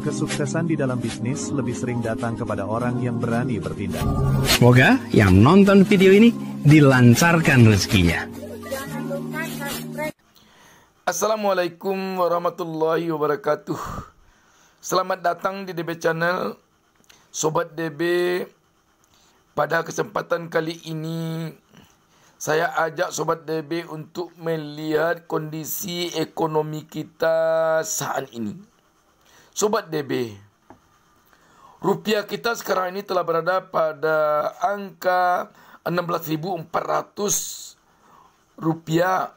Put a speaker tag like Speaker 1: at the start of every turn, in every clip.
Speaker 1: Kesuksesan di dalam bisnis lebih sering datang kepada orang yang berani bertindak.
Speaker 2: Semoga yang nonton video ini dilancarkan rezekinya.
Speaker 3: Assalamualaikum warahmatullahi wabarakatuh. Selamat datang di DB Channel, Sobat DB. Pada kesempatan kali ini, saya ajak Sobat DB untuk melihat kondisi ekonomi kita saat ini. Sobat DB, rupiah kita sekarang ini telah berada pada angka 16.400 rupiah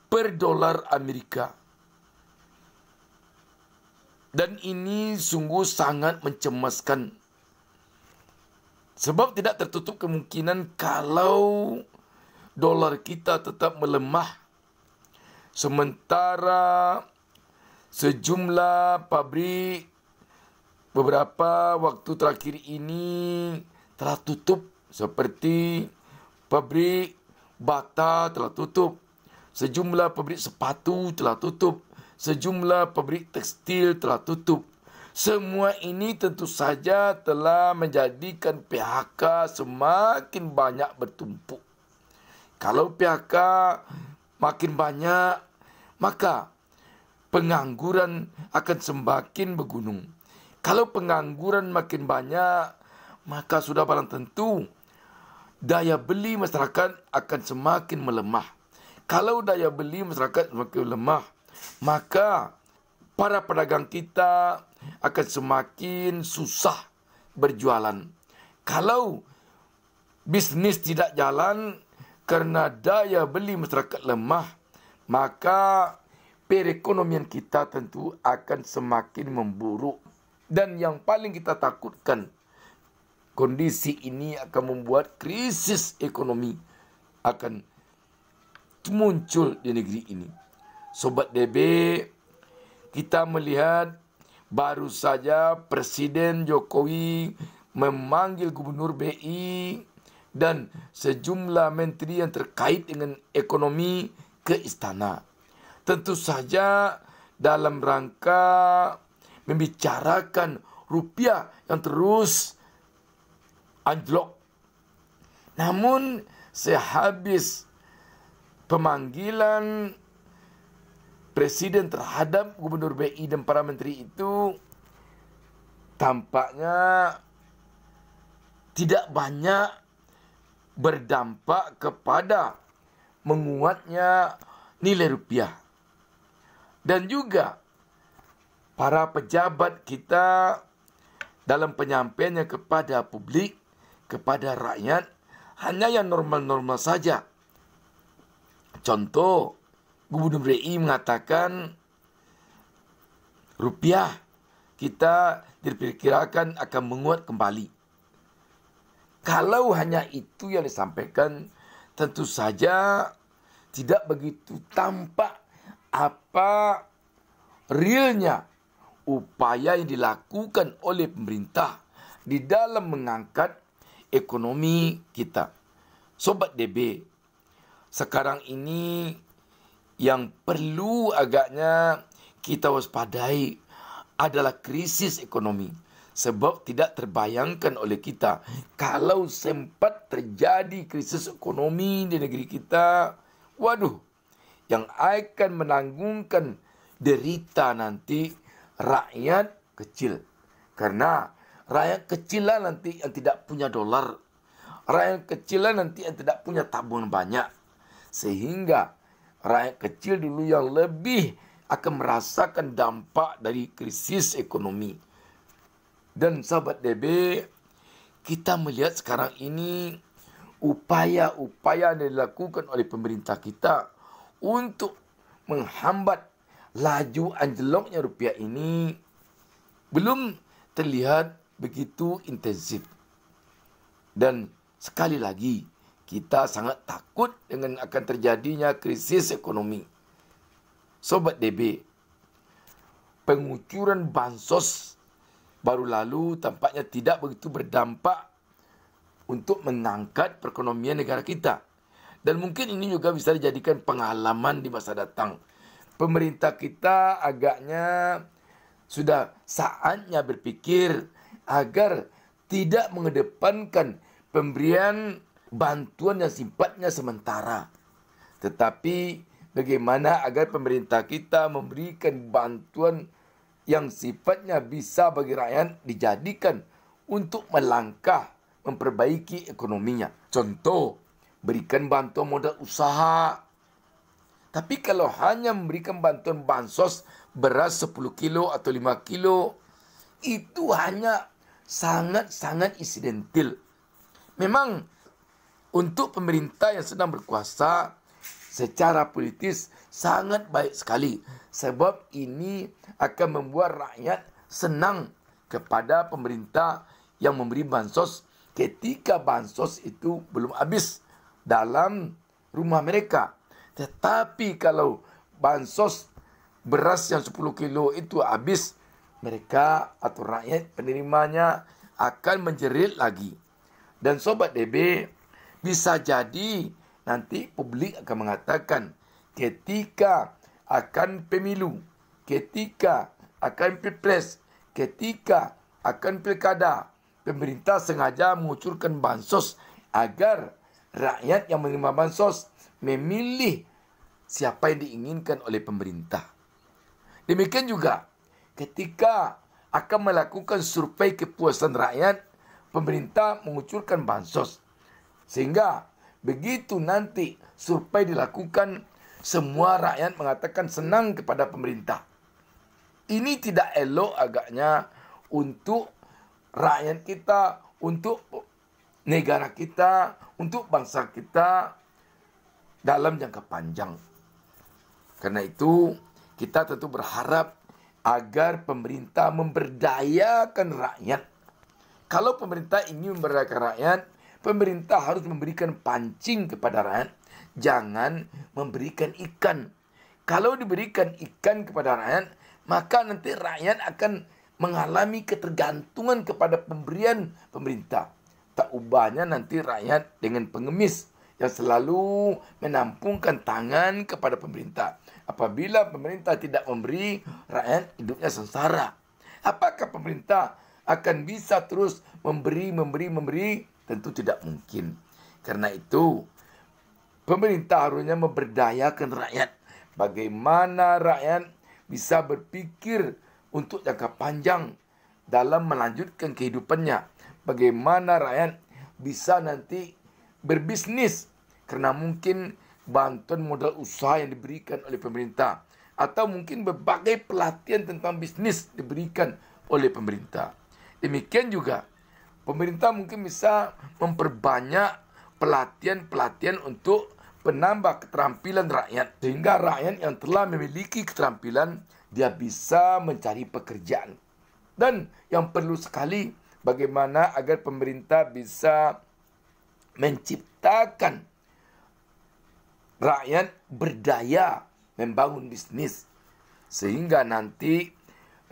Speaker 3: per dolar Amerika. Dan ini sungguh sangat mencemaskan. Sebab tidak tertutup kemungkinan kalau dolar kita tetap melemah. Sementara sejumlah pabrik beberapa waktu terakhir ini telah tutup, seperti pabrik bata telah tutup, sejumlah pabrik sepatu telah tutup, sejumlah pabrik tekstil telah tutup. Semua ini tentu saja telah menjadikan PHK semakin banyak bertumpuk. Kalau PHK makin banyak, maka pengangguran akan semakin bergunung. Kalau pengangguran makin banyak, maka sudah barang tentu daya beli masyarakat akan semakin melemah. Kalau daya beli masyarakat semakin lemah, maka para pedagang kita akan semakin susah berjualan. Kalau bisnis tidak jalan karena daya beli masyarakat lemah, maka perekonomian kita tentu akan semakin memburuk. Dan yang paling kita takutkan, kondisi ini akan membuat krisis ekonomi akan muncul di negeri ini. Sobat DB, kita melihat baru saja Presiden Jokowi memanggil Gubernur BI dan sejumlah menteri yang terkait dengan ekonomi ke istana. Tentu saja dalam rangka membicarakan rupiah yang terus anjlok. Namun sehabis pemanggilan Presiden terhadap Gubernur BI dan para menteri itu, tampaknya tidak banyak berdampak kepada menguatnya nilai rupiah. Dan juga para pejabat kita dalam penyampaiannya kepada publik, kepada rakyat, hanya yang normal-normal saja. Contoh, Gubernur BI mengatakan rupiah kita diperkirakan akan menguat kembali. Kalau hanya itu yang disampaikan, tentu saja tidak begitu tampak apa realnya upaya yang dilakukan oleh pemerintah di dalam mengangkat ekonomi kita. Sobat DB, sekarang ini yang perlu agaknya kita waspadai adalah krisis ekonomi. Sebab tidak terbayangkan oleh kita kalau sempat terjadi krisis ekonomi di negeri kita, waduh, yang akan menanggungkan derita nanti rakyat kecil. Karena rakyat kecil lah nanti yang tidak punya dolar. Rakyat kecil lah nanti yang tidak punya tabungan banyak. Sehingga rakyat kecil dulu yang lebih akan merasakan dampak dari krisis ekonomi. Dan sahabat DB, kita melihat sekarang ini upaya-upaya yang dilakukan oleh pemerintah kita untuk menghambat laju anjloknya rupiah ini belum terlihat begitu intensif. Dan sekali lagi, kita sangat takut dengan akan terjadinya krisis ekonomi. Sobat DB, pengucuran bansos baru lalu tampaknya tidak begitu berdampak untuk mengangkat perekonomian negara kita. Dan mungkin ini juga bisa dijadikan pengalaman di masa datang. Pemerintah kita agaknya sudah saatnya berpikir agar tidak mengedepankan pemberian bantuan yang sifatnya sementara. Tetapi bagaimana agar pemerintah kita memberikan bantuan yang sifatnya bisa bagi rakyat dijadikan untuk melangkah memperbaiki ekonominya. Contoh, berikan bantuan modal usaha. Tapi kalau hanya memberikan bantuan bansos beras 10 kilo atau 5 kilo, itu hanya sangat-sangat insidental. Memang untuk pemerintah yang sedang berkuasa secara politis sangat baik sekali. Sebab ini akan membuat rakyat senang kepada pemerintah yang memberi bansos ketika bansos itu belum habis dalam rumah mereka. Tetapi kalau bansos beras yang 10 kilo itu habis, mereka atau rakyat penerimanya akan menjerit lagi. Dan Sobat DB, bisa jadi nanti publik akan mengatakan ketika akan pemilu, ketika akan pilpres, ketika akan pilkada, pemerintah sengaja mengucurkan bansos agar rakyat yang menerima bansos memilih siapa yang diinginkan oleh pemerintah. Demikian juga ketika akan melakukan survei kepuasan rakyat, pemerintah mengucurkan bansos. Sehingga begitu nanti survei dilakukan, semua rakyat mengatakan senang kepada pemerintah. Ini tidak elok agaknya untuk rakyat kita, untuk negara kita, untuk bangsa kita dalam jangka panjang. Karena itu kita tentu berharap agar pemerintah memberdayakan rakyat. Kalau pemerintah ingin memberdayakan rakyat, pemerintah harus memberikan pancing kepada rakyat. Jangan memberikan ikan. Kalau diberikan ikan kepada rakyat, maka nanti rakyat akan mengalami ketergantungan kepada pemberian pemerintah. Tak ubahnya nanti rakyat dengan pengemis yang selalu menampungkan tangan kepada pemerintah. Apabila pemerintah tidak memberi, rakyat hidupnya sengsara. Apakah pemerintah akan bisa terus memberi? Tentu tidak mungkin. Karena itu, pemerintah harusnya memberdayakan rakyat. Bagaimana rakyat bisa berpikir untuk jangka panjang dalam melanjutkan kehidupannya. Bagaimana rakyat bisa nanti berbisnis karena mungkin bantuan modal usaha yang diberikan oleh pemerintah, atau mungkin berbagai pelatihan tentang bisnis diberikan oleh pemerintah. Demikian juga pemerintah mungkin bisa memperbanyak pelatihan-pelatihan untuk penambah keterampilan rakyat, sehingga rakyat yang telah memiliki keterampilan dia bisa mencari pekerjaan. Dan yang perlu sekali, bagaimana agar pemerintah bisa menciptakan rakyat berdaya membangun bisnis, sehingga nanti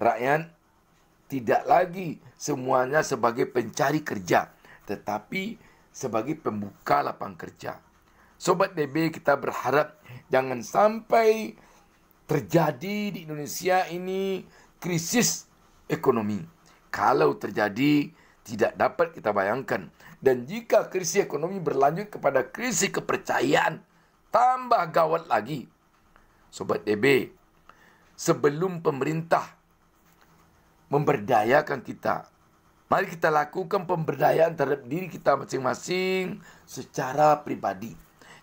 Speaker 3: rakyat tidak lagi semuanya sebagai pencari kerja, tetapi sebagai pembuka lapangan kerja. Sobat DB, kita berharap jangan sampai terjadi di Indonesia ini krisis ekonomi. Kalau terjadi, tidak dapat kita bayangkan. Dan jika krisis ekonomi berlanjut kepada krisis kepercayaan, tambah gawat lagi. Sobat DB, sebelum pemerintah memberdayakan kita, mari kita lakukan pemberdayaan terhadap diri kita masing-masing secara pribadi.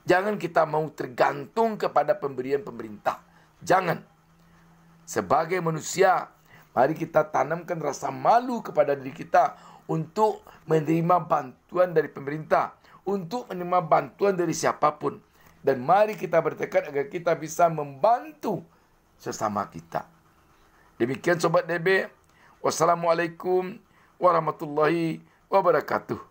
Speaker 3: Jangan kita mau tergantung kepada pemberian pemerintah. Jangan. Sebagai manusia, mari kita tanamkan rasa malu kepada diri kita untuk menerima bantuan dari pemerintah, untuk menerima bantuan dari siapapun. Dan mari kita bertekad agar kita bisa membantu sesama kita. Demikian Sobat DB. Wassalamualaikum warahmatullahi wabarakatuh.